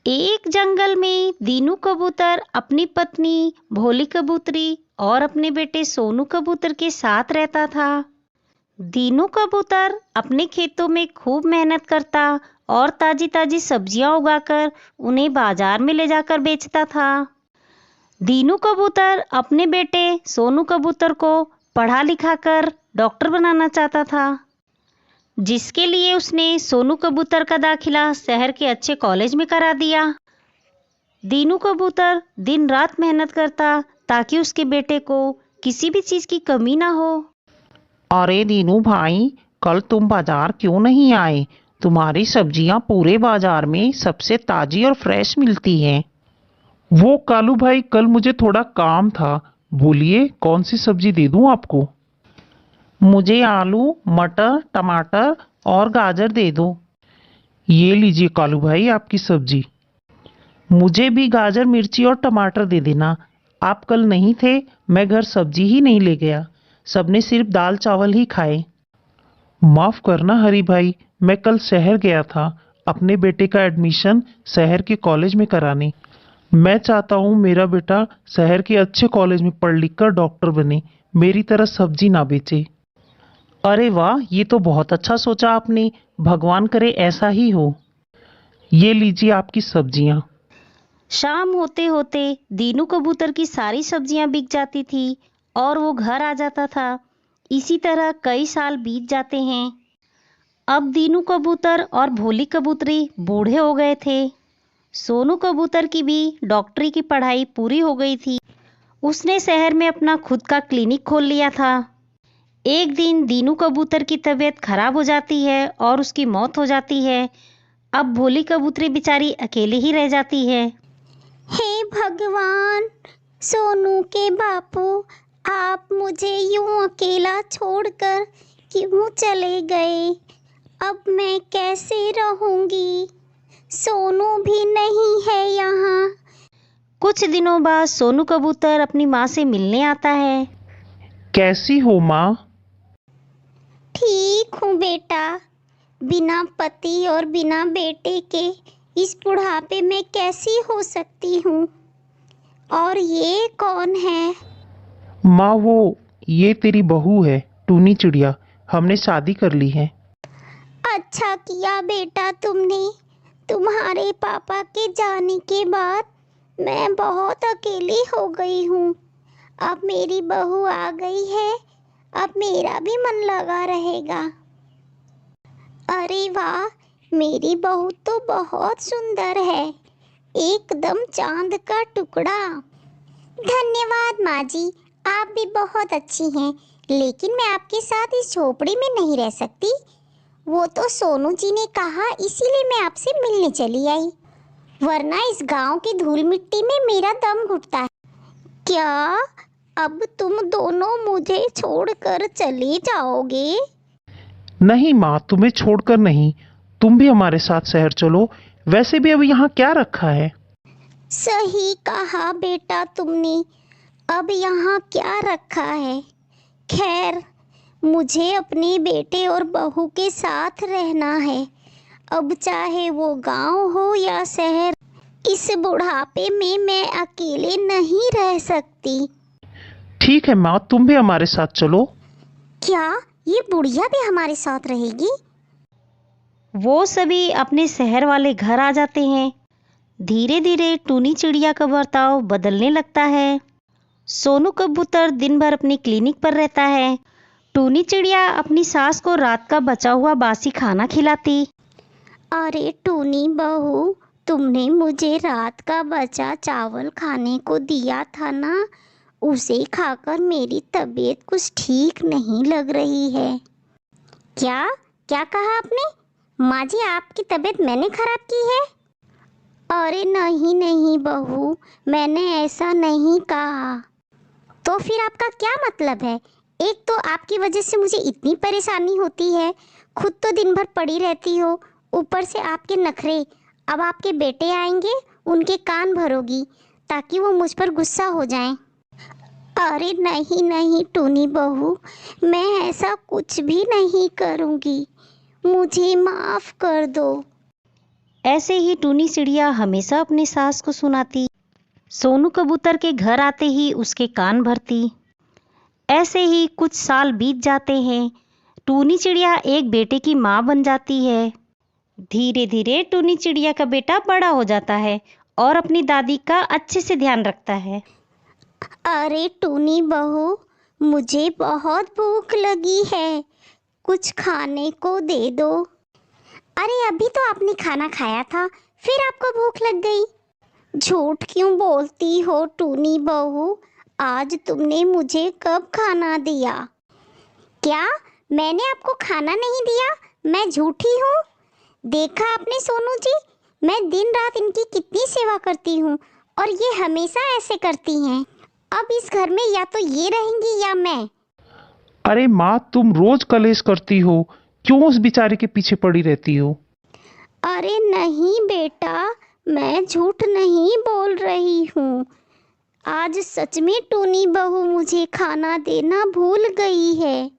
एक जंगल में दीनू कबूतर अपनी पत्नी भोली कबूतरी और अपने बेटे सोनू कबूतर के साथ रहता था। दीनू कबूतर अपने खेतों में खूब मेहनत करता और ताजी ताजी सब्जियां उगाकर उन्हें बाजार में ले जाकर बेचता था। दीनू कबूतर अपने बेटे सोनू कबूतर को पढ़ा लिखा कर डॉक्टर बनाना चाहता था, जिसके लिए उसने सोनू कबूतर का दाखिला शहर के अच्छे कॉलेज में करा दिया। दीनू कबूतर दिन रात मेहनत करता ताकि उसके बेटे को किसी भी चीज की कमी ना हो। अरे दीनू भाई, कल तुम बाजार क्यों नहीं आए? तुम्हारी सब्जियां पूरे बाजार में सबसे ताजी और फ्रेश मिलती हैं। वो कालू भाई, कल मुझे थोड़ा काम था। बोलिए, कौन सी सब्जी दे दूं आपको? मुझे आलू, मटर, टमाटर और गाजर दे दो। ये लीजिए कालू भाई आपकी सब्जी। मुझे भी गाजर, मिर्ची और टमाटर दे देना। आप कल नहीं थे, मैं घर सब्जी ही नहीं ले गया। सबने सिर्फ दाल चावल ही खाए। माफ करना हरी भाई, मैं कल शहर गया था अपने बेटे का एडमिशन शहर के कॉलेज में कराने। मैं चाहता हूँ मेरा बेटा शहर के अच्छे कॉलेज में पढ़ लिख कर डॉक्टर बने, मेरी तरह सब्जी ना बेचे। अरे वाह, ये तो बहुत अच्छा सोचा आपने। भगवान करे ऐसा ही हो। ये लीजिए आपकी सब्जियां। शाम होते होते दीनू कबूतर की सारी सब्जियां बिक जाती थी और वो घर आ जाता था। इसी तरह कई साल बीत जाते हैं। अब दीनू कबूतर और भोली कबूतरी बूढ़े हो गए थे। सोनू कबूतर की भी डॉक्टरी की पढ़ाई पूरी हो गई थी। उसने शहर में अपना खुद का क्लिनिक खोल लिया था। एक दिन दीनू कबूतर की तबीयत खराब हो जाती है और उसकी मौत हो जाती है। अब भोली कबूतरी बेचारी अकेली ही रह जाती है। हे भगवान, सोनू के बापू, आप मुझे यूं अकेला छोड़कर क्यों चले गए? अब मैं कैसे रहूंगी? सोनू भी नहीं है यहाँ। कुछ दिनों बाद सोनू कबूतर अपनी माँ से मिलने आता है। कैसी हो माँ? ठीक हूँ बेटा। बिना पति और बिना बेटे के इस बुढ़ापे में कैसी हो सकती हूँ? और ये कौन है? माँ, वो ये तेरी बहू है, टूनी चिड़िया। हमने शादी कर ली है। अच्छा किया बेटा तुमने। तुम्हारे पापा के जाने के बाद मैं बहुत अकेली हो गई हूँ। अब मेरी बहू आ गई है, अब मेरा भी मन लगा रहेगा। अरे वाह, मेरी बहू तो बहुत सुंदर है, एकदम चांद का टुकड़ा। धन्यवाद माँ जी, आप भी बहुत अच्छी हैं, लेकिन मैं आपके साथ इस झोपड़ी में नहीं रह सकती। वो तो सोनू जी ने कहा, इसीलिए मैं आपसे मिलने चली आई, वरना इस गांव की धूल मिट्टी में मेरा दम घुटता है। क्या अब तुम दोनों मुझे छोड़कर चले जाओगे? नहीं माँ, तुम्हें छोड़कर नहीं, तुम भी हमारे साथ शहर चलो। वैसे भी अब यहाँ क्या रखा है? सही कहा बेटा तुमने, अब यहाँ क्या रखा है। खैर, मुझे अपने बेटे और बहू के साथ रहना है। अब चाहे वो गांव हो या शहर, इस बुढ़ापे में मैं अकेले नहीं रह सकती। ठीक है माँ, तुम भी हमारे साथ चलो। क्या ये बुढ़िया भी हमारे साथ रहेगी? वो सभी अपने शहर वाले घर आ जाते हैं। धीरे धीरे टूनी चिड़िया का बर्ताव बदलने लगता है। सोनू कबूतर दिन भर अपनी क्लिनिक पर रहता है। टूनी चिड़िया अपनी सास को रात का बचा हुआ बासी खाना खिलाती। अरे टूनी बहू, तुमने मुझे रात का बचा चावल खाने को दिया था ना, उसे खाकर मेरी तबीयत कुछ ठीक नहीं लग रही है। क्या क्या कहा आपने? माँ जी, आपकी तबीयत मैंने खराब की है? अरे नहीं नहीं बहू, मैंने ऐसा नहीं कहा। तो फिर आपका क्या मतलब है? एक तो आपकी वजह से मुझे इतनी परेशानी होती है, खुद तो दिन भर पड़ी रहती हो, ऊपर से आपके नखरे। अब आपके बेटे आएंगे, उनके कान भरोगी ताकि वो मुझ पर गुस्सा हो जाएं। अरे नहीं नहीं टूनी बहू, मैं ऐसा कुछ भी नहीं करूँगी, मुझे माफ़ कर दो। ऐसे ही टूनी चिड़िया हमेशा अपनी सास को सुनाती। सोनू कबूतर के घर आते ही उसके कान भरती। ऐसे ही कुछ साल बीत जाते हैं। टूनी चिड़िया एक बेटे की माँ बन जाती है। धीरे धीरे टूनी चिड़िया का बेटा बड़ा हो जाता है और अपनी दादी का अच्छे से ध्यान रखता है। अरे टूनी बहू, मुझे बहुत भूख लगी है, कुछ खाने को दे दो। अरे अभी तो आपने खाना खाया था, फिर आपको भूख लग गई। झूठ क्यों बोलती हो टूनी बहू? आज तुमने मुझे कब खाना दिया? क्या मैंने आपको खाना नहीं दिया? मैं झूठी हूँ? देखा आपने सोनू जी, मैं दिन रात इनकी कितनी सेवा करती हूँ और ये हमेशा ऐसे करती हैं। अब इस घर में या तो ये रहेंगी या मैं। अरे माँ, तुम रोज कलेश करती हो, क्यों उस बेचारे के पीछे पड़ी रहती हो? अरे नहीं बेटा, मैं झूठ नहीं बोल रही हूँ। आज सच में टूनी बहू मुझे खाना देना भूल गई है।